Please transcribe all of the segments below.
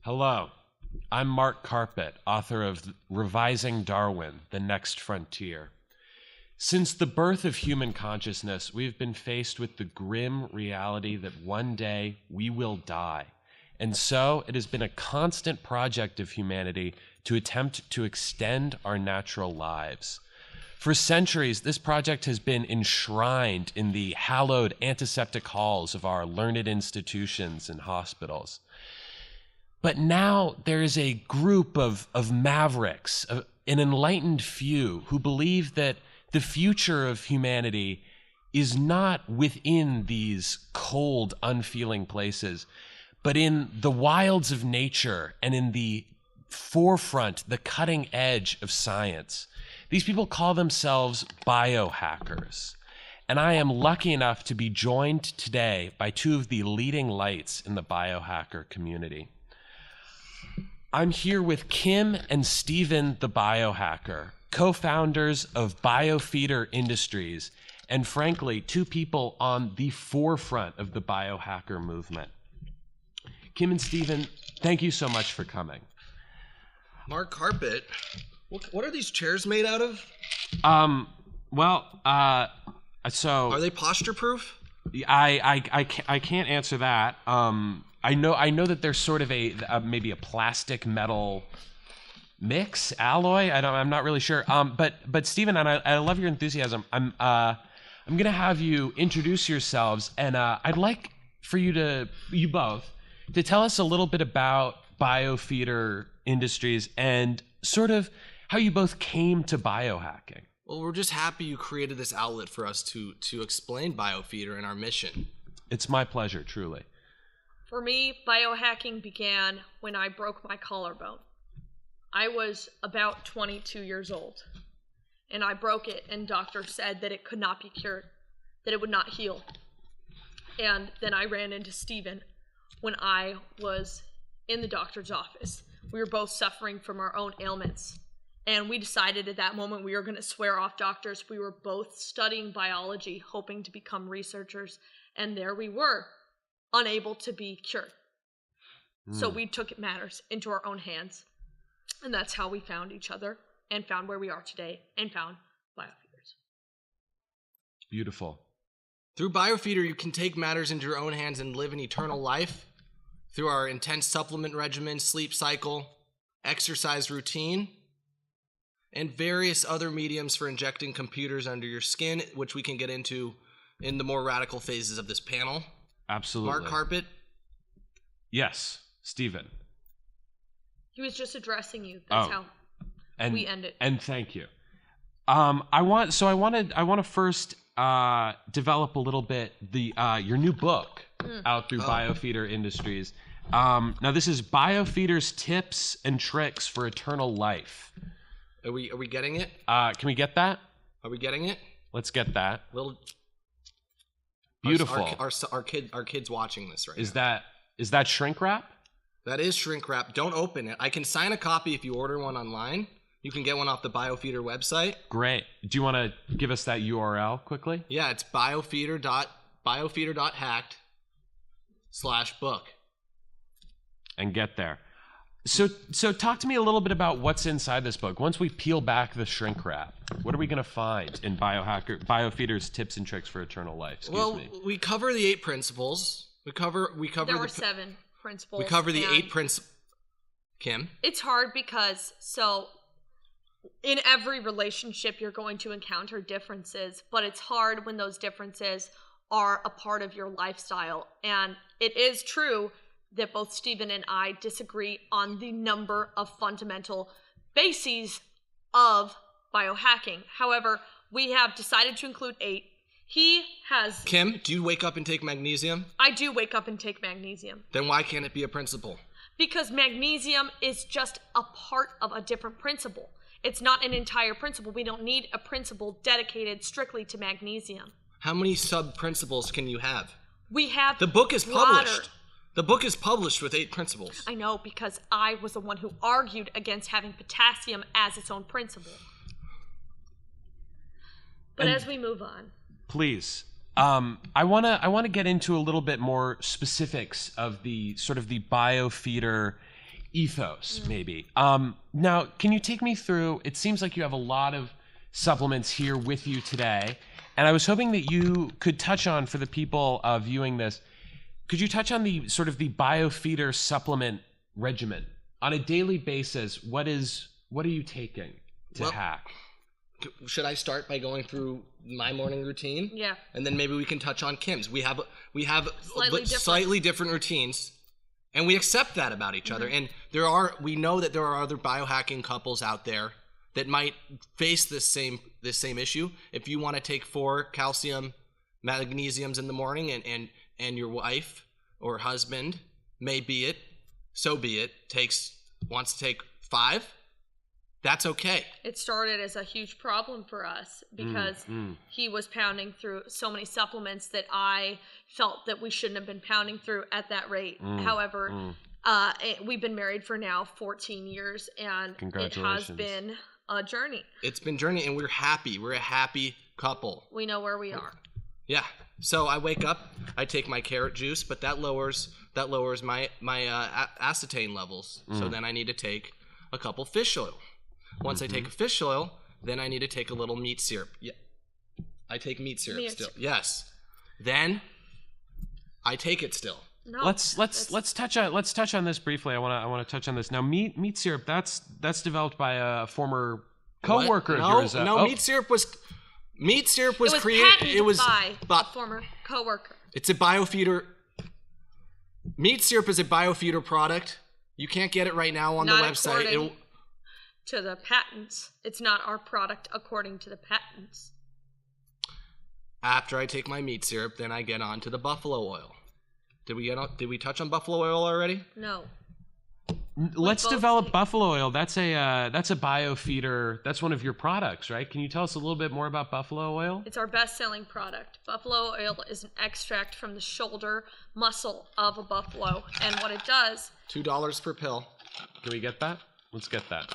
Hello, I'm Mark Carpet, author of Revising Darwin, The Next Frontier. Since the birth of human consciousness, we've been faced with the grim reality that one day we will die. And so it has been a constant project of humanity to attempt to extend our natural lives. For centuries, this project has been enshrined in the hallowed antiseptic halls of our learned institutions and hospitals. But now there is a group of mavericks, an enlightened few, who believe that the future of humanity is not within these cold, unfeeling places, but in the wilds of nature and in the forefront, the cutting edge of science. These people call themselves biohackers. And I am lucky enough to be joined today by two of the leading lights in the biohacker community. I'm here with Kim and Steven the Biohacker, co-founders of Biofeeder Industries, and frankly, two people on the forefront of the biohacker movement. Kim and Steven, thank you so much for coming. Mark Carpet, what are these chairs made out of? So are they posture proof? I can't answer that. I know that there's sort of maybe a plastic metal mix alloy. I'm not really sure. But Steven, and I love your enthusiasm. I'm gonna have you introduce yourselves, and I'd like for you both to tell us a little bit about Biofeeder Industries and sort of how you both came to biohacking. Well, we're just happy you created this outlet for us to explain Biofeeder and our mission. It's my pleasure, truly. For me, biohacking began when I broke my collarbone. I was about 22 years old, and I broke it, and doctors said that it could not be cured, that it would not heal. And then I ran into Steven when I was in the doctor's office. We were both suffering from our own ailments, and we decided at that moment we were going to swear off doctors. We were both studying biology, hoping to become researchers, and there we were, unable to be cured. So we took matters into our own hands, and that's how we found each other and found where we are today and found Biofeeders. Beautiful. Through Biofeeder, you can take matters into your own hands and live an eternal life through our intense supplement regimen, sleep cycle, exercise routine, and various other mediums for injecting computers under your skin, which we can get into in the more radical phases of this panel. Absolutely. Mark Carpet? Yes, Steven. He was just addressing you. That's how we end it. And thank you. I want to first develop a little bit your new book out through Biofeeder Industries. Now this is Biofeeder's Tips and Tricks for Eternal Life. Are we getting it? Can we get that? Are we getting it? Let's get that. Beautiful. Our kids watching this right now. Is that shrink wrap? That is shrink wrap. Don't open it. I can sign a copy if you order one online. You can get one off the Biofeeder website. Great. Do you want to give us that URL quickly? Yeah, it's biofeeder.hacked/book. And get there. So talk to me a little bit about what's inside this book. Once we peel back the shrink wrap, what are we going to find in Biofeeder's Tips and Tricks for Eternal Life? We cover the 8 principles. We cover. There were 7 principles. We cover the 8 principles. Kim? It's hard because in every relationship you're going to encounter differences, but it's hard when those differences are a part of your lifestyle. And it is true that both Steven and I disagree on the number of fundamental bases of biohacking. However, we have decided to include 8. He has... Kim, do you wake up and take magnesium? I do wake up and take magnesium. Then why can't it be a principle? Because magnesium is just a part of a different principle. It's not an entire principle. We don't need a principle dedicated strictly to magnesium. How many sub-principles can you have? We have... The book is published. The book is published with 8 principles. I know, because I was the one who argued against having potassium as its own principle. But as we move on... Please. I want to get into a little bit more specifics of the sort of the Biofeeder ethos, maybe. Now, can you take me through, it seems like you have a lot of supplements here with you today, and I was hoping that you could touch on, for the people viewing this, could you touch on the sort of the Biofeeder supplement regimen? On a daily basis, what are you taking to hack? Should I start by going through my morning routine? Yeah. And then maybe we can touch on Kim's. We have Slightly different routines, and we accept that about each other. And we know that there are other biohacking couples out there that might face this same issue. If you want to take 4 calcium magnesiums in the morning, and your wife or husband, so be it, wants to take 5. That's okay. It started as a huge problem for us because he was pounding through so many supplements that I felt that we shouldn't have been pounding through at that rate. However, we've been married for now 14 years, and it has been a journey. It's been a journey, and we're happy. We're a happy couple. We know where we are. Yeah. So I wake up, I take my carrot juice, but that lowers my acetane levels. So then I need to take a couple fish oil. Once I take a fish oil, then I need to take a little meat syrup. Yeah, I take meat syrup still. Yes. Then I take it still. No, let's touch on this briefly. I want to touch on this now. Meat syrup. That's developed by a former coworker of yours. Meat syrup was created. It was by a former coworker. It's a Biofeeder. Meat syrup is a Biofeeder product. You can't get it right now on the website. To the patents. It's not our product according to the patents. After I take my meat syrup, then I get on to the buffalo oil. Did we touch on buffalo oil already? No. Let's develop buffalo oil. That's a Biofeeder. That's one of your products, right? Can you tell us a little bit more about buffalo oil? It's our best-selling product. Buffalo oil is an extract from the shoulder muscle of a buffalo, and what it does... $2 per pill. Can we get that? Let's get that.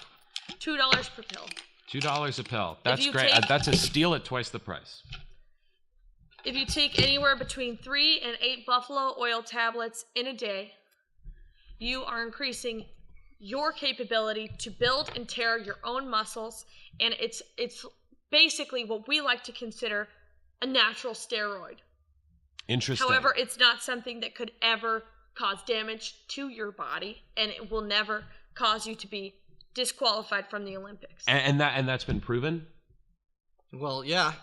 $2 per pill. $2 a pill. That's great. That's a steal at twice the price. If you take anywhere between 3 and 8 buffalo oil tablets in a day, you are increasing your capability to build and tear your own muscles, and it's basically what we like to consider a natural steroid. Interesting. However, it's not something that could ever cause damage to your body, and it will never cause you to be disqualified from the Olympics. And that's been proven? Well, yeah,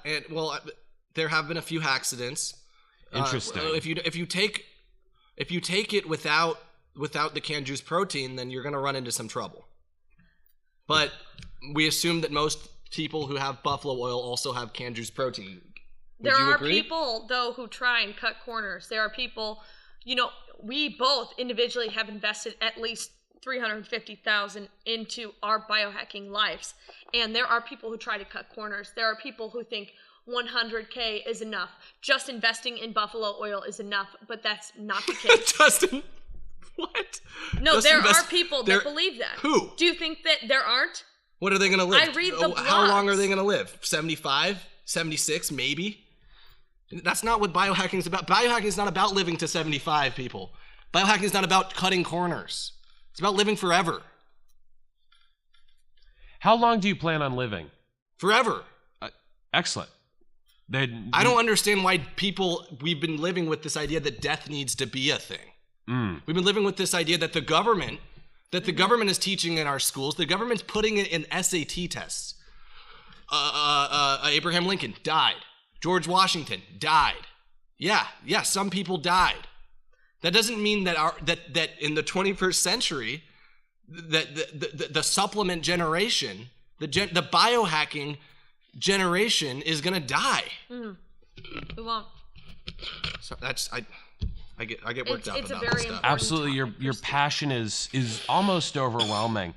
there have been a few accidents. Interesting. If you take it without the canned juice protein, then you're going to run into some trouble. But we assume that most people who have buffalo oil also have canned juice protein. There are people, though, who try and cut corners. There are people, we both individually have invested at least $350,000 into our biohacking lives. And there are people who try to cut corners. There are people who think $100K is enough. Just investing in buffalo oil is enough, but that's not the case. Justin, what? No, there are people that believe that. Who? Do you think that there aren't? What are they going to live? I read the blogs. How long are they going to live? 75? 76? Maybe? That's not what biohacking is about. Biohacking is not about living to 75, people. Biohacking is not about cutting corners. It's about living forever. How long do you plan on living? Forever. Excellent. I don't understand why we've been living with this idea that death needs to be a thing. We've been living with this idea that the government is teaching in our schools, the government's putting it in SAT tests. Abraham Lincoln died. George Washington died. Yeah, some people died. That doesn't mean that that in the 21st century, that the supplement generation, the biohacking generation is gonna die. We won't. So I get worked up it's about a very this stuff. Absolutely, your passion is almost overwhelming.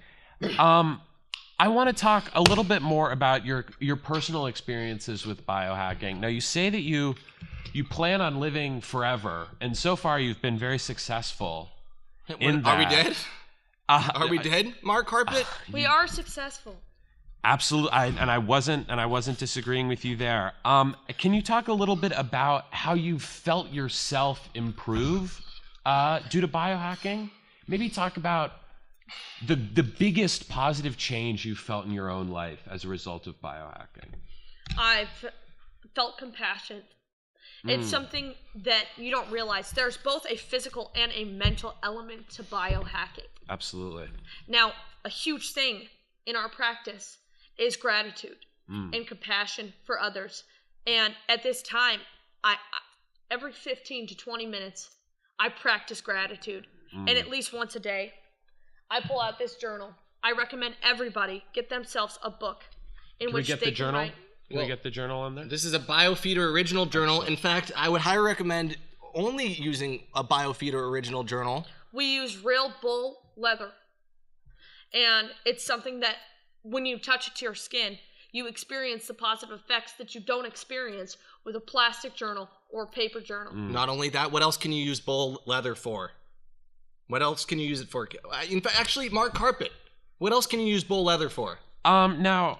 I want to talk a little bit more about your personal experiences with biohacking. Now, you say that you plan on living forever, and so far you've been very successful. Are we dead? Are we dead, Mark Carpet? We are successful. Absolutely, I wasn't disagreeing with you there. Can you talk a little bit about how you felt yourself improve due to biohacking? Maybe talk about the biggest positive change you felt in your own life as a result of biohacking? I've felt compassion. It's something that you don't realize. There's both a physical and a mental element to biohacking. Absolutely. Now, a huge thing in our practice is gratitude and compassion for others. And at this time, I every 15 to 20 minutes, I practice gratitude. And at least once a day, I pull out this journal. I recommend everybody get themselves a book in Can which we get they the can journal? write. Can we get the journal on there? This is a Biofeeder original journal. Excellent. In fact, I would highly recommend only using a Biofeeder original journal. We use real bull leather. And it's something that when you touch it to your skin, you experience the positive effects that you don't experience with a plastic journal or paper journal. Not only that, what else can you use bull leather for? What else can you use it for? In fact, actually, Mark Carpet. What else can you use bull leather for? Now,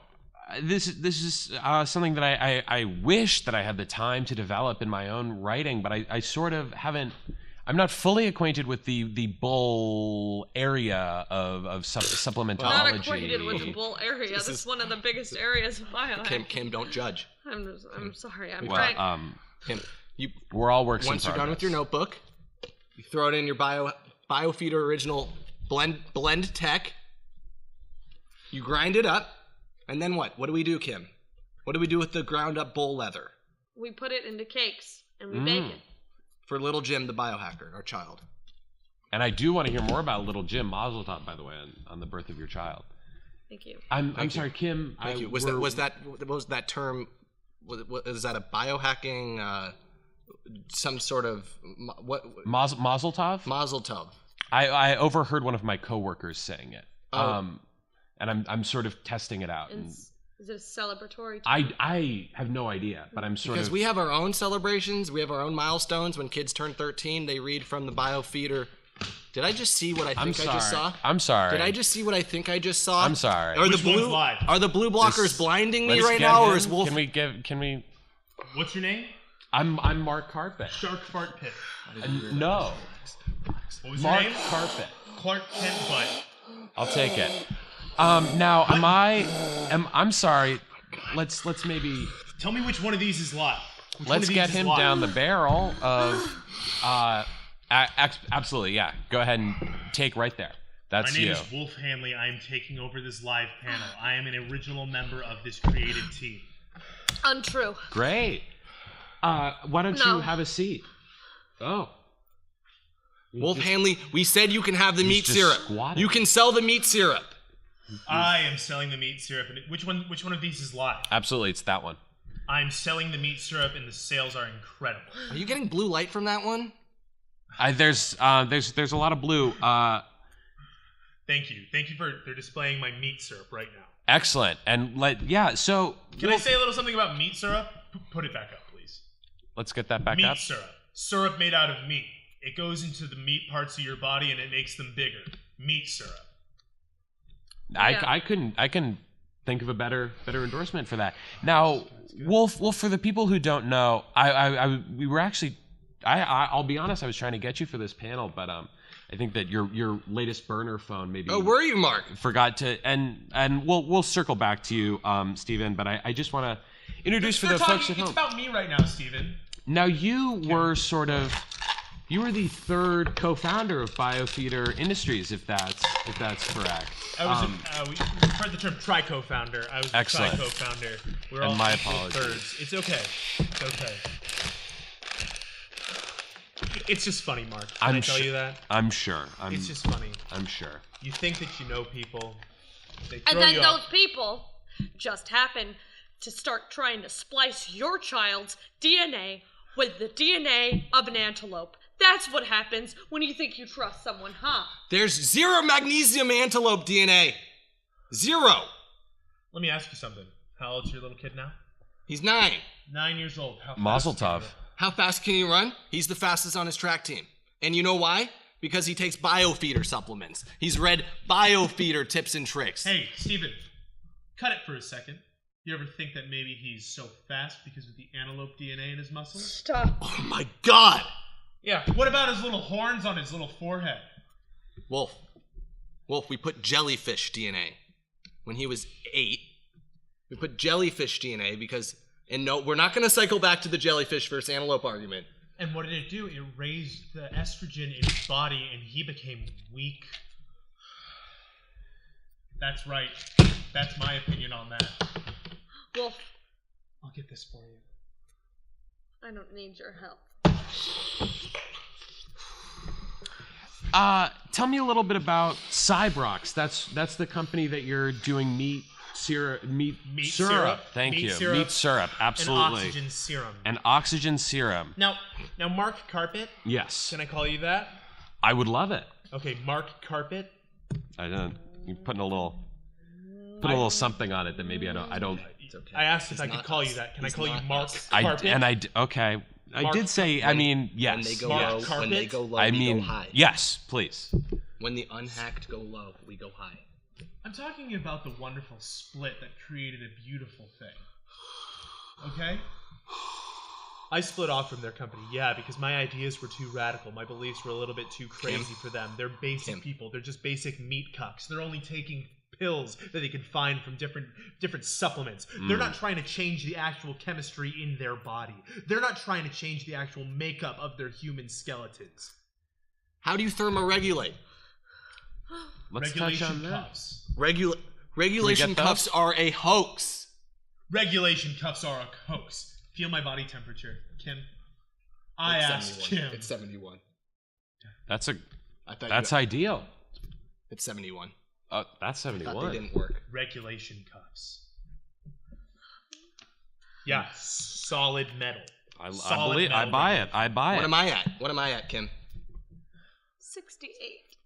this is something that I wish that I had the time to develop in my own writing, but I sort of haven't. I'm not fully acquainted with the bull area of supplementology. Not acquainted with the bull area. This is one of the biggest areas of biohacking. Kim, don't judge. I'm sorry. I'm Well, trying. Kim, we're all works in once you're done with progress. your notebook, you throw it in your Biofeeder original blend tech. You grind it up, and then what? What do we do, Kim? What do we do with the ground up bull leather? We put it into cakes and we bake it. For little Jim, the biohacker, our child. And I do want to hear more about little Jim. Mazel tov, by the way, on the birth of your child. Thank you. I'm sorry, Kim. Thank you. Was that term? Was that a biohacking? Some sort of what? Mazel tov? Mazel tov. I overheard one of my coworkers saying it. Oh. And I'm sort of testing it out. And Is it a celebratory term? I have no idea, but I'm sort Because of. we have our own celebrations, we have our own milestones. When kids turn 13, they read from the Biofeeder. Did I just see what I think I just saw? I'm sorry. Did I just see what I think I just saw? I'm sorry. Are Which one's live? Are the blue blockers This- blinding me Let's right get now, or him. is Wolf? Can we? What's your name? I'm Mark Carpet. Shark Fart Pit. No, What was Mark your name? Carpet. Clark Kent Butt. I'll take it. Now, I'm sorry. Let's maybe Tell me which one of these is live. Which one let's of these get is him live? down the barrel of. Absolutely, yeah. Go ahead and take right there. My That's name you. is Wolf Hanley. I am taking over this live panel. I am an original member of this creative team. Untrue. Great. Why don't No. you have a seat? Oh. Wolf Hanley, we said you can have the meat just syrup. squatting. You can sell the meat syrup. I am selling the meat syrup. And which one of these is live? Absolutely, it's that one. I'm selling the meat syrup, and the sales are incredible. Are you getting blue light from that one? There's a lot of blue. Thank you for displaying my meat syrup right now. Excellent. And so Can I say a little something about meat syrup? Put it back up, please. let's get that back Meat up. syrup. Syrup made out of meat. It goes into the meat parts of your body and it makes them bigger. Meat syrup. I couldn't think of a better endorsement for that. Now, Wolf, for the people who don't know, we were actually I'll be honest, I was trying to get you for this panel, but I think that your latest burner phone maybe Oh, were you, Mark? forgot to and we'll circle back to you, Stephen, but I just want to introduce for the folks at It's home. about me right now, Steven. Now you were you were the third co-founder of Biofeeder Industries, if that's correct. I was we've heard the term tri-co-founder. I was the Excellent. tri-co-founder. We're And all my equal apologies. thirds. It's okay. It's okay. It's just funny, Mark. Can I tell you that? I'm sure. It's just funny. I'm sure. You think that you know people. They And throw then you those off. people just happen to start trying to splice your child's DNA with the DNA of an antelope. That's what happens when you think you trust someone, huh? There's 0 magnesium antelope DNA. 0. Let me ask you something. How old's your little kid now? He's 9. 9 years old. How fast Mazel is he gonna tov. go? How fast can he run? He's the fastest on his track team. And you know why? Because he takes Biofeeder supplements. He's read Biofeeder tips and tricks. Hey, Steven. Cut it for a second. You ever think that maybe he's so fast because of the antelope DNA in his muscles? Stop. Oh my God! Yeah. What about his little horns on his little forehead? Wolf, Wolf, we put jellyfish DNA. When he was 8, we put jellyfish DNA because, and no, we're not going to cycle back to the jellyfish versus antelope argument. And what did it do? It raised the estrogen in his body, and he became weak. That's right. That's my opinion on that. Wolf, I'll get this for you. I don't need your help. Tell me a little bit about Cybrox. That's the company that you're doing meat syrup. Thank you. Syrup, meat syrup. Absolutely. And oxygen serum. And oxygen serum. Now, Mark Carpet. Yes. Can I call you that? I would love it. Okay, Mark Carpet. I don't. You're putting a little something on it that maybe I don't. It's okay. I asked if It's I could not call us. you that. Can I He's call you not Mark us. Carpet? Okay. I Mark- did say. I mean, yes. When they go Mark low, when Carpet? they go low, I we mean, go high. yes, please. When the unhacked go low, we go high. I'm talking about the wonderful split that created a beautiful thing. Okay? I split off from their company, yeah, because my ideas were too radical. My beliefs were a little bit too crazy for them. They're basic people. They're just basic meat cucks. They're only taking pills that they can find from different supplements. They're not trying to change the actual chemistry in their body. They're not trying to change the actual makeup of their human skeletons. How do you thermoregulate? Let's Regulation touch on that. cuffs. Regulation get those? cuffs are a hoax. Regulation cuffs are a hoax. Feel my body temperature, Kim. I It's asked 71. Kim. It's 71. That's That's ideal. It's 71. That's I thought 71. they didn't work. Regulation cuffs. Yeah, solid metal. I Solid believe. I metal buy it. I buy What it. am I at? What am I at, Kim? 68.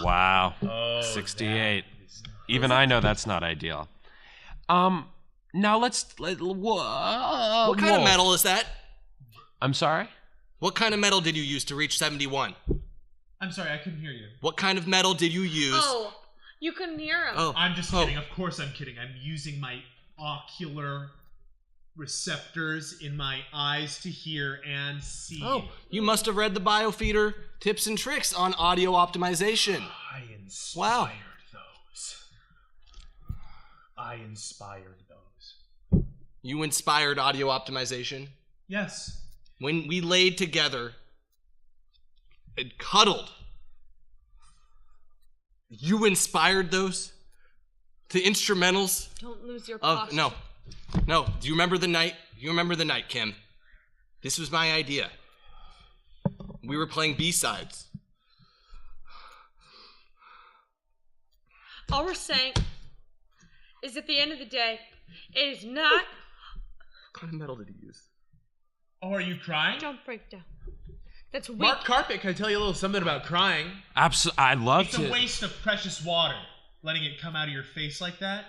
Wow. Oh, 68. that is- Even I know that's not ideal. Now What kind of metal is that? I'm sorry? What kind of metal did you use to reach 71? I'm sorry, I couldn't hear you. What kind of metal did you use? Oh, you couldn't hear him. Oh, I'm just oh. kidding. Of course I'm kidding. I'm using my ocular receptors in my eyes to hear and see. Oh, you must have read the Biofeeder tips and tricks on audio optimization. I inspired Wow. those. I inspired those. You inspired audio optimization? Yes. When we laid together and cuddled, you inspired those? The instrumentals Don't lose your of... posture. No. Do you remember the night? You remember the night, Kim? This was my idea. We were playing B-sides. All we're saying is at the end of the day, it is not... What kind of metal did you use? Oh, are you crying? Don't break down. That's weak. Mark Carpet, can I tell you a little something about crying? I love It's to. a waste of precious water. Letting it come out of your face like that?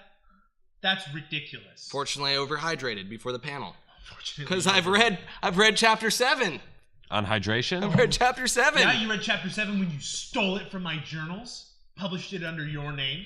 That's ridiculous. Fortunately, I overhydrated before the panel. Unfortunately, Because I've read chapter 7. On hydration? I've read chapter 7. Yeah, you read chapter 7 when you stole it from my journals, published it under your name.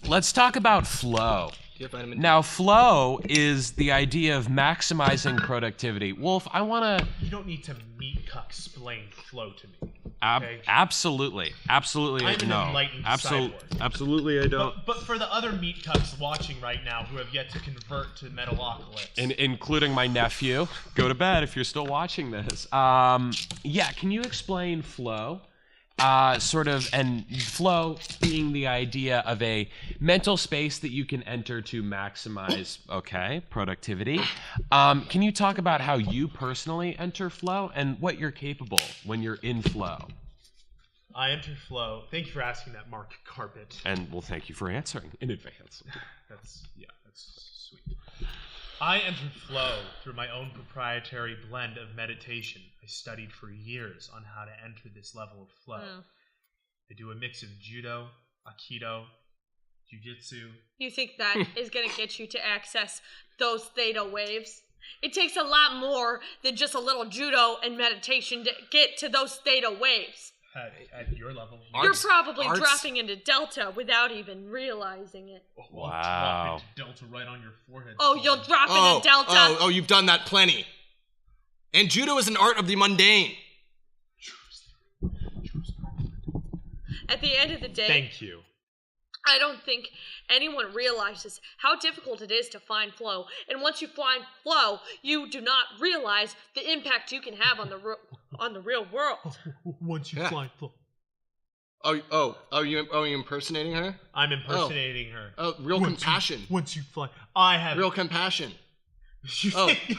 Let's talk about flow. Do you have vitamin D? Now, flow is the idea of maximizing productivity. Wolf, I want to... You don't need to meat cuck explain flow to me. Okay? Absolutely. Absolutely. I'm an no. enlightened cyborg. Absolutely, I don't. But for the other meat cucks watching right now who have yet to convert to Metalocalypse, Including my nephew. Go to bed if you're still watching this. Yeah, can you explain flow? And flow being the idea of a mental space that you can enter to maximize, productivity. Can you talk about how you personally enter flow and what you're capable when you're in flow? I enter flow. Thank you for asking that, Mark Carpet. And well, thank you for answering in advance. That's sweet. I entered flow through my own proprietary blend of meditation. I studied for years on how to enter this level of flow. Oh. I do a mix of judo, aikido, jiu-jitsu. You think that is going to get you to access those theta waves? It takes a lot more than just a little judo and meditation to get to those theta waves. At your level. You're probably arts- dropping into delta without even realizing it. I'll Wow. drop into delta right on your forehead. Oh, you'll drop into delta. you've done that plenty. And judo is an art of the mundane. At the end of the day, Thank you. I don't think anyone realizes how difficult it is to find flow. And once you find flow, you do not realize the impact you can have on the real world. Once you fly, flow. Are you impersonating her? I'm impersonating her. Oh, real compassion. Once you fly, I have Real compassion. It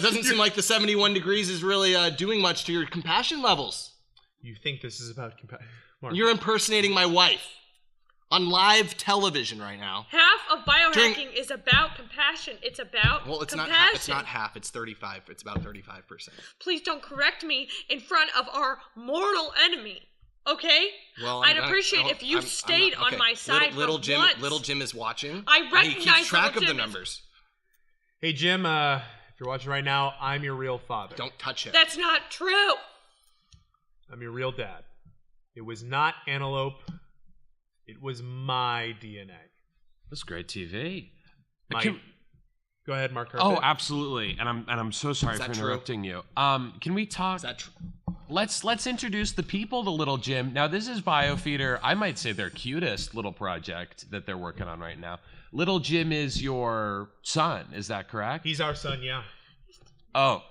doesn't seem like the 71 degrees is really doing much to your compassion levels. You think this is about compassion? You're impersonating my wife on live television right now. Half of biohacking is about compassion. It's about compassion. It's not half. It's 35. It's about 35%. Please don't correct me in front of our mortal enemy. Okay? Well, I'd appreciate if you stayed on my side Little for Jim, once. Little Jim is watching. I recognize and he keeps track Little of the Jim numbers. Hey Jim, if you're watching right now, I'm your real father. Don't touch him. That's not true. I'm your real dad. It was not antelope. It was my DNA. That's great TV. Go ahead, Mark. Oh, absolutely. And I'm so sorry for interrupting you. Can we talk? Is that true? Let's introduce the people to Little Jim. Now, this is Biofeeder. I might say their cutest little project that they're working on right now. Little Jim is your son, is that correct? He's our son, yeah. Oh,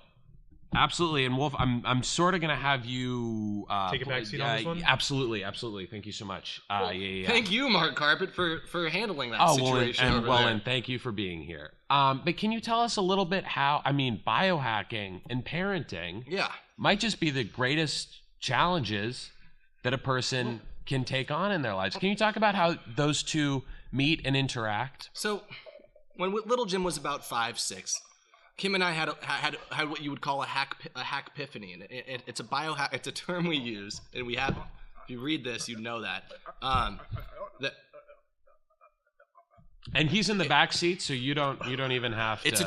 absolutely. And Wolf, I'm sort of gonna have you take a backseat on this one. Absolutely. Thank you so much. Thank you, Mark Carpet, for handling that situation. And thank you for being here. But can you tell us a little bit how? I mean, biohacking and parenting. Yeah. Might just be the greatest challenges that a person can take on in their lives. Can you talk about how those two meet and interact? So, when Little Jim was about 5, 6, Kim and I had what you would call a hack epiphany, and it's a biohack. It's a term we use, and we have. If you read this, you know that. And he's in the back seat, so you don't even have to. It's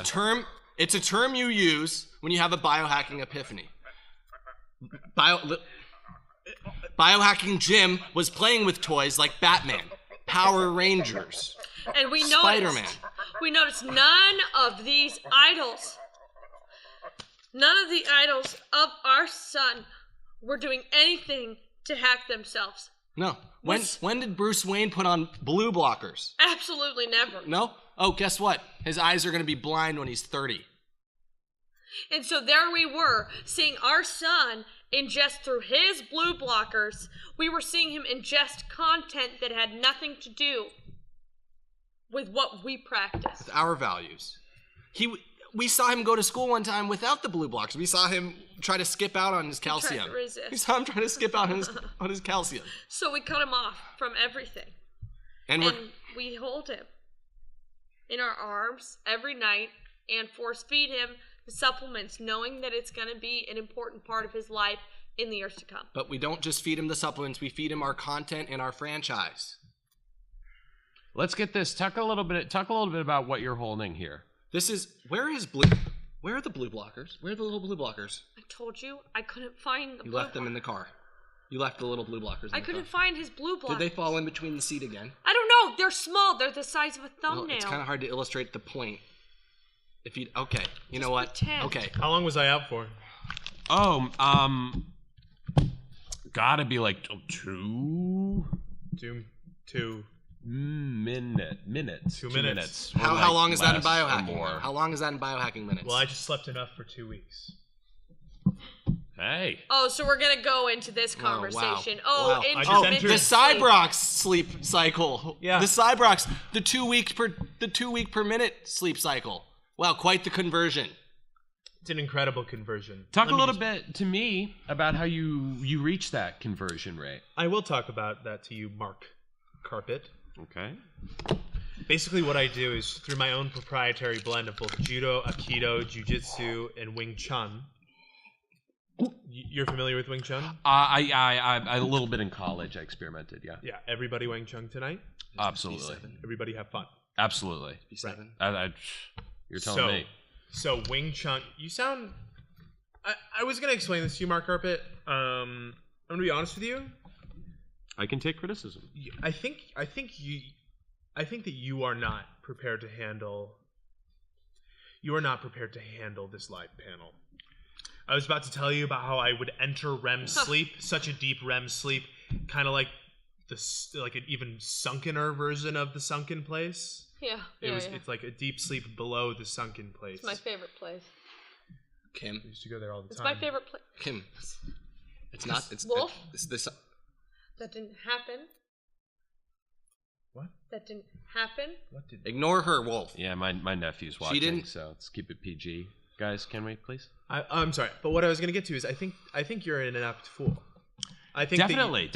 a term you use when you have a biohacking epiphany. Biohacking Jim was playing with toys like Batman, Power Rangers, and Spider-Man. We noticed none of these idols, none of the idols of our son were doing anything to hack themselves. No. When did Bruce Wayne put on blue blockers? Absolutely never. No? Oh, guess what? His eyes are going to be blind when he's 30. And so there we were, seeing our son ingest through his blue blockers. We were seeing him ingest content that had nothing to do with what we practice. With our values. We saw him go to school one time without the blue blockers. We saw him try to skip out on his calcium. We saw him trying to skip out on his calcium. So we cut him off from everything. And we hold him in our arms every night and force feed him the supplements, knowing that it's going to be an important part of his life in the years to come. But we don't just feed him the supplements, we feed him our content and our franchise. Let's get this. Talk a little bit about what you're holding here. Where are the blue blockers? Where are the little blue blockers? I told you I couldn't find the You left them in the car. You left the little blue blockers in the car. I couldn't find his blue blockers. Did they fall in between the seat again? I don't know. They're small. They're the size of a thumbnail. Well, it's kind of hard to illustrate the point. Okay, you know what? Pretend. Okay. How long was I out for? Oh, gotta be like 2 minutes. 2 minutes. How long is that in biohacking? More. How long is that in biohacking minutes? Well, I just slept enough for 2 weeks. Hey. Oh, so we're gonna go into this conversation. Wow. I just entered the Cybrox sleep cycle. Yeah. The Cybrox, the 2 week per minute sleep cycle. Wow, quite the conversion. It's an incredible conversion. Talk a little bit to me about how you reach that conversion rate. I will talk about that to you, Mark Carpet. Okay. Basically what I do is through my own proprietary blend of both Judo, Aikido, Jiu-Jitsu, and Wing Chun. You're familiar with Wing Chun? I a little bit in college. I experimented, yeah. Yeah, everybody Wing Chun tonight? Absolutely. Everybody have fun. Absolutely. B7. You're telling me. So Wing Chun, you sound... I was going to explain this to you, Mark Carpet. I'm going to be honest with you. I can take criticism. I think that you are not prepared to handle... You are not prepared to handle this live panel. I was about to tell you about how I would enter REM sleep, such a deep REM sleep, kind of like like an even sunkener version of the sunken place. Yeah. It's like a deep sleep below the sunken place. It's my favorite place. Kim. I used to go there all the It's time. my favorite place. Kim. It's not. It's Wolf? It's this. That didn't happen. What? That didn't happen. What did? Ignore her, Wolf. Yeah, my nephew's watching, didn't- so let's keep it PG. Guys, can we please? I'm sorry, but what I was gonna get to is I think you're an inept fool. I think Definitely.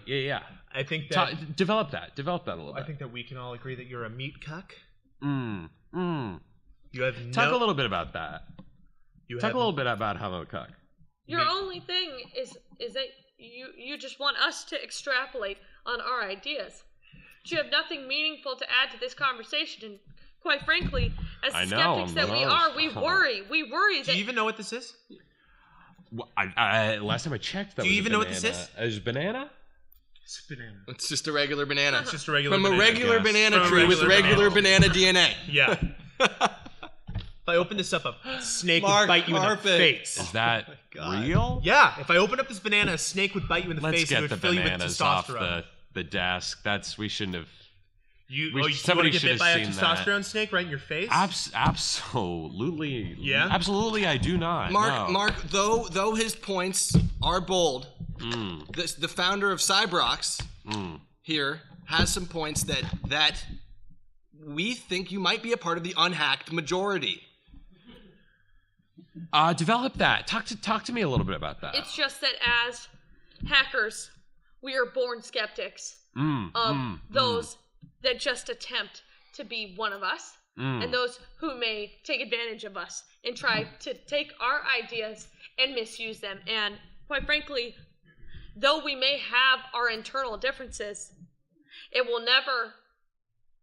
Yeah. I think that Develop that a little bit. I think that we can all agree that you're a meat cuck. You have Talk a little bit about that. You Talk have a little bit about how I'm a cuck. Your only thing is that you just want us to extrapolate on our ideas. But you have nothing meaningful to add to this conversation, and quite frankly, as I know, skeptics that we I'm are, we worry. We worry Do that you even know what this is? Well, I last time I checked, that Do you was even know what this is? Is banana? It's banana. It's just a regular banana. It's just a regular From banana. a regular Yes. banana From a tree with regular regular banana DNA. Yeah. If I open this up, a snake Mark would bite you in the Carpet. face. Is that God. real? Yeah, if I open up this banana, a snake would bite you in the Let's face and get it the would fill you with bananas off testosterone. the desk. We shouldn't have. You somebody want to should get bit have by a seen that. testosterone snake right in your face? Absolutely. Yeah? Absolutely, I do not. no. Mark, though his points are bold, the founder of Cybrox here has some points that we think you might be a part of the unhacked majority. Develop that. Talk to me a little bit about that. it's just that as hackers, we are born skeptics of those that just attempt to be one of us, and those who may take advantage of us and try to take our ideas and misuse them. And quite frankly, though we may have our internal differences, it will never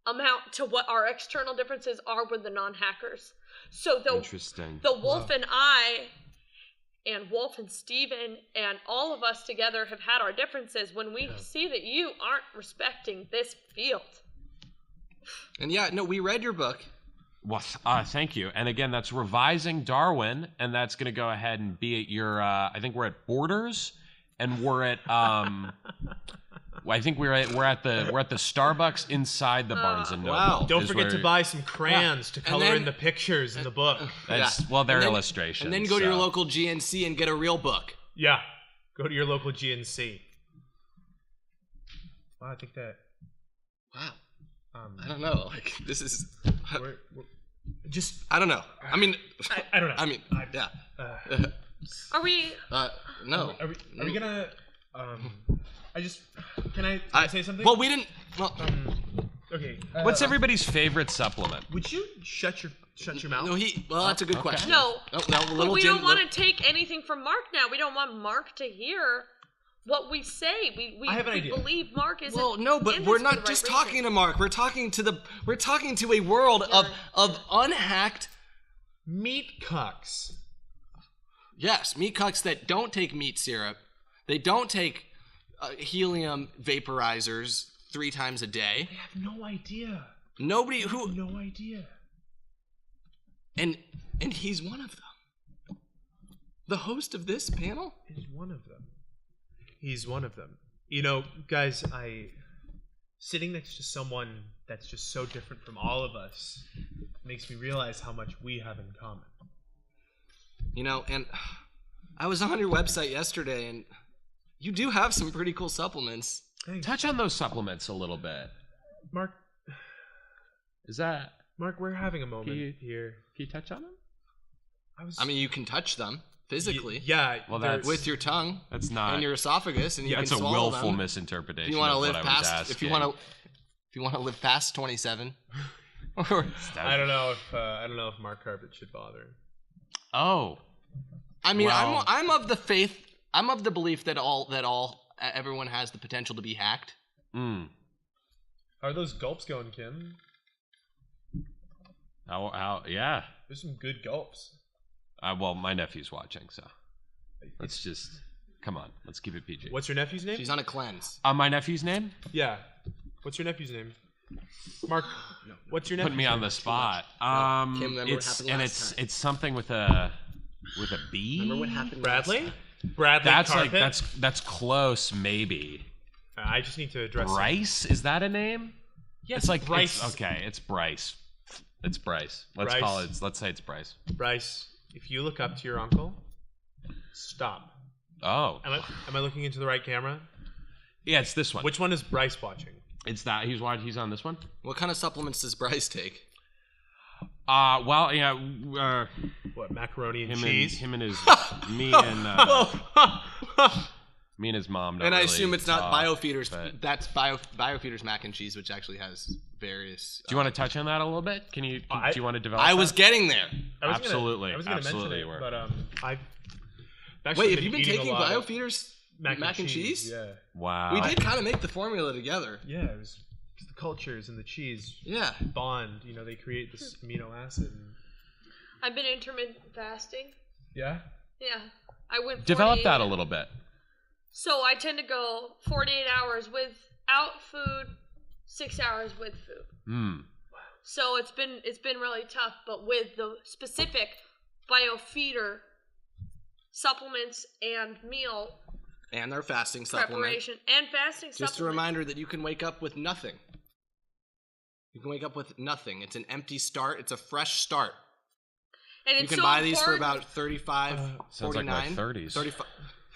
amount to what our external differences are with the non-hackers. So Interesting. the Wolf and I, and Wolf and Steven, and all of us together have had our differences when we see that you aren't respecting this field. And yeah, no, we read your book. Well, thank you. And again, that's Revising Darwin, and that's going to go ahead and be at your. I think we're at Borders, and we're at. I think we're at the Starbucks inside the Barnes and Noble. Wow. Don't is forget where- to buy some crayons to color then- in the pictures in the book. That's, Yeah. Well, they're And then- illustrations. And then go to your so. local GNC and get a real book. Yeah. Go to your local GNC. Wow, I think that... Wow. I don't know. Like, this is... We're just... I don't know. I mean... I don't know. I mean, yeah. Are we? No. Are we gonna... Can I say something? Well, we didn't... Well, Okay. What's everybody's favorite supplement? Would you shut your mouth? no, well, that's a good question. No. No, But little we Jim... don't want to take anything from Mark now. We don't want Mark to hear what we say. We I have an idea. believe Mark isn't. Well, no, but in we're this for not the right just reason. talking to Mark. We're talking to a world of unhacked, Meat cucks. yes, meat cucks that don't take meat syrup. They don't take helium vaporizers 3 times a day. I have no idea. Nobody who No idea. and he's one of them. The host of this panel? He's one of them. He's one of them. You know, guys, sitting next to someone that's just so different from all of us makes me realize how much we have in common. You know, and I was on your website yesterday, and you do have some pretty cool supplements. Thanks. Touch on those supplements a little bit. Mark, Is that? we're having a moment Can you- here. Can you touch on them? I mean, you can touch them physically Yeah. Well, they're- that's- with your tongue That's not. and your esophagus, and you That's can a swallow willful them. misinterpretation. If you want to of live what I was past, if you asking. want to live past 27, or I don't know if Mark Carpet should bother. Oh, I mean, Wow. I'm of the faith. I'm of the belief that everyone has the potential to be hacked. How are those gulps going, Kim? how? Yeah. There's some good gulps. Well, my nephew's watching, so let's just come on. Let's keep it PG. What's your nephew's name? She's on a cleanse. My nephew's name? Yeah. What's your nephew's name? Mark. What's your nephew's Put me name? on the spot. Kim, remember what It's happened and last time. it's something with a B. Remember what happened? Bradley? last time? Bradley That's Carpet? like that's close, maybe. I just need to address Bryce? Is that a name? Yeah, It's like Bryce. It's Bryce. It's Bryce. Let's Bryce. call it. Let's say it's Bryce. Bryce, if you look up to your uncle, stop. Oh. Am I looking into the right camera? Yeah, it's this one. Which one is Bryce watching? It's that he's on this one. What kind of supplements does Bryce take? Well, yeah. What, macaroni and Him cheese? and him and his me and his mom. Don't And I really assume it's not talk, Biofeeder's. but- That's Biofeeder's mac and cheese, which actually has various. Do you want to touch on that a little bit? Do you want to develop? I was that? getting there. Absolutely. I was gonna mention it, Absolutely. but I've actually Wait, have you been eating a taking lot of Biofeeder's mac and cheese? Yeah. Wow. We did kind of make the formula together. Yeah, it was the cultures and the cheese Yeah. bond. You know, they create this amino acid. And, I've been intermittent fasting. yeah. Yeah. I went Develop 48 that a little bit. So I tend to go 48 hours without food, 6 hours with food. Hmm. So it's been really tough, but with the specific Biofeeder supplements and meal And our fasting supplement. preparation and fasting Just a supplement. reminder that you can wake up with nothing. You can wake up with nothing. It's an empty start. It's a fresh start. And You it's can so buy these for important- about $35.49. Sounds like my 30s.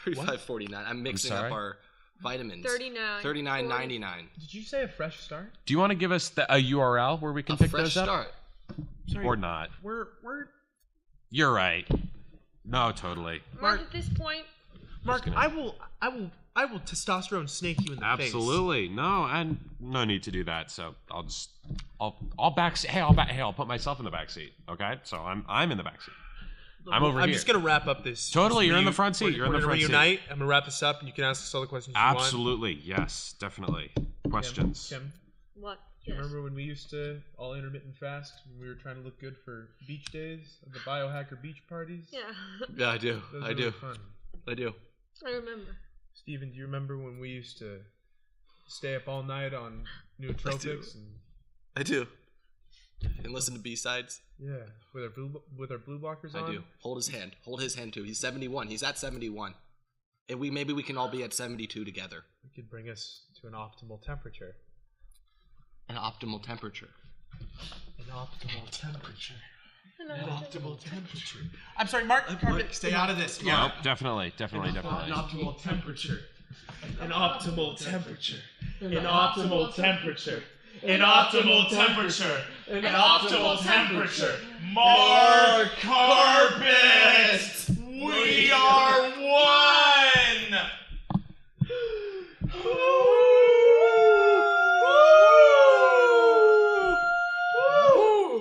$35.49. I'm mixing up sorry? our vitamins. $39. $39.99. Did you say a fresh start? Do you want to give us a URL where we can A pick fresh those up, start. Sorry, or not? We're You're right. No, totally. Mark, at this point, Mark. gonna- I will testosterone snake you in the face. Absolutely. No, and no need to do that. So I'll put myself in the back seat. Okay, so I'm in the back seat. I'm over I'm here. just gonna wrap up this. Totally, this you're in the reu- front seat, we're- you're in the we're front gonna seat. reunite. I'm gonna wrap this up, and you can ask us all the questions you want. Absolutely. Yes, definitely. Questions. Kim, what? do you Yes. remember when we used to all intermittent fast when we were trying to look good for beach days, the Biohacker beach parties? Yeah, Yeah, I do. Those I were do. Fun. I do. I remember. Steven, do you remember when we used to stay up all night on nootropics and I do. And listen to B-sides. yeah, with our blue blockers on? I do. Hold his hand. Hold his hand too. He's 71. He's at 71. And maybe we can all be at 72 together. It could bring us to an optimal temperature. An optimal temperature. An optimal temperature. Hello. temperature. I'm sorry, Mark. Stay out of this. Nope, definitely. optimal temperature. An optimal temperature. An optimal temperature. An optimal temperature. An optimal temperature. Mark Carpet! We are one!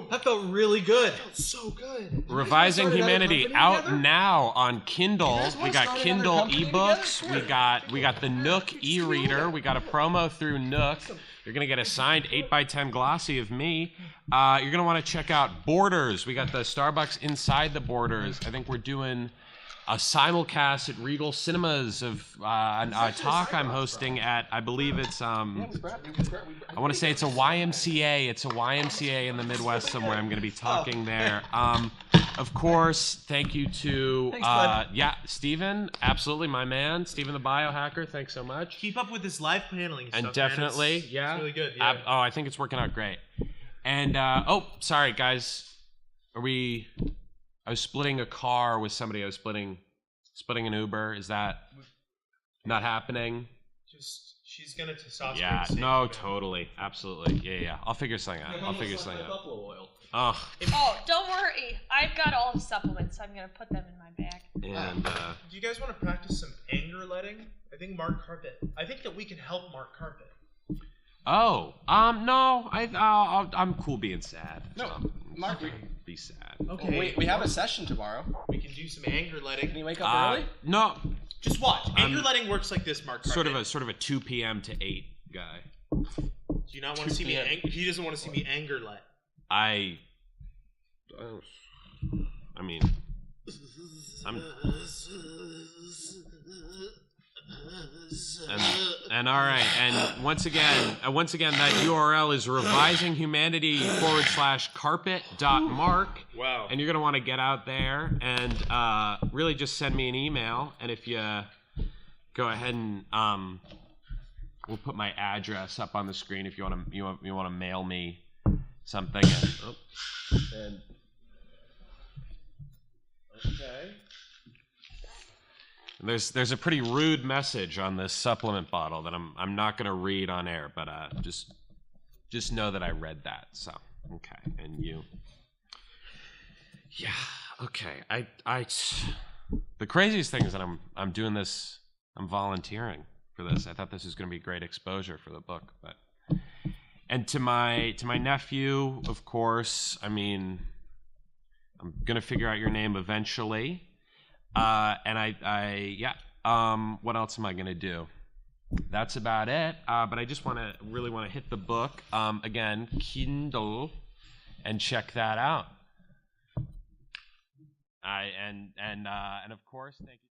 That felt really good. So good. Revising started another Humanity company out together? now on Kindle. guys We wanna got start another Kindle company ebooks. together? We got the Nook e-reader. We got a promo through Nook. You're gonna get a signed 8x10 glossy of me. You're gonna want to check out Borders. We got the Starbucks inside the Borders. I think we're doing a simulcast at Regal Cinemas of a talk I'm hosting at. I believe it's I want to say it's a YMCA. It's a YMCA in the Midwest somewhere. I'm going to be talking there. Of course, thank you to Steven, absolutely my man, Steven the Biohacker. Thanks so much. Keep up with this live paneling stuff, And man. definitely, It's yeah. really good. Yeah. I think it's working out great. And sorry guys, I was splitting a car with somebody. I was splitting an Uber. Is that not happening? Just she's gonna testosterone. Yeah, snake no, you. totally, absolutely. Yeah. I'll figure something out. Buffalo oil. Oh, Oh, don't worry. I've got all the supplements. I'm gonna put them in my bag. and Do you guys want to practice some anger letting? I think I think that we can help Mark Carpet. no, I'm cool being sad. No, Mark, be sad. Okay. we have a session tomorrow. We can do some anger letting. Can you wake up early? No, Just watch. Anger letting works like this, Mark Carpet. sort of a 2 p.m. to 8 guy. Do you not want to see me? 2 p.m. He doesn't want to see me anger let. I mean, and all right, and once again, that URL is revisinghumanity/carpet.mark. Wow. And you're gonna want to get out there and really just send me an email. And if you go ahead and we'll put my address up on the screen if you want to mail me something. And okay. There's a pretty rude message on this supplement bottle that I'm not going to read on air, but just know that I read that. So okay, and you. Yeah. Okay. I the craziest thing is that I'm doing this. I'm volunteering for this. I thought this was going to be great exposure for the book, but and to my nephew, of course. I mean, I'm going to figure out your name eventually. And what else am I going to do? That's about it. But I just really want to hit the book, again, Kindle, and check that out. And of course, thank you.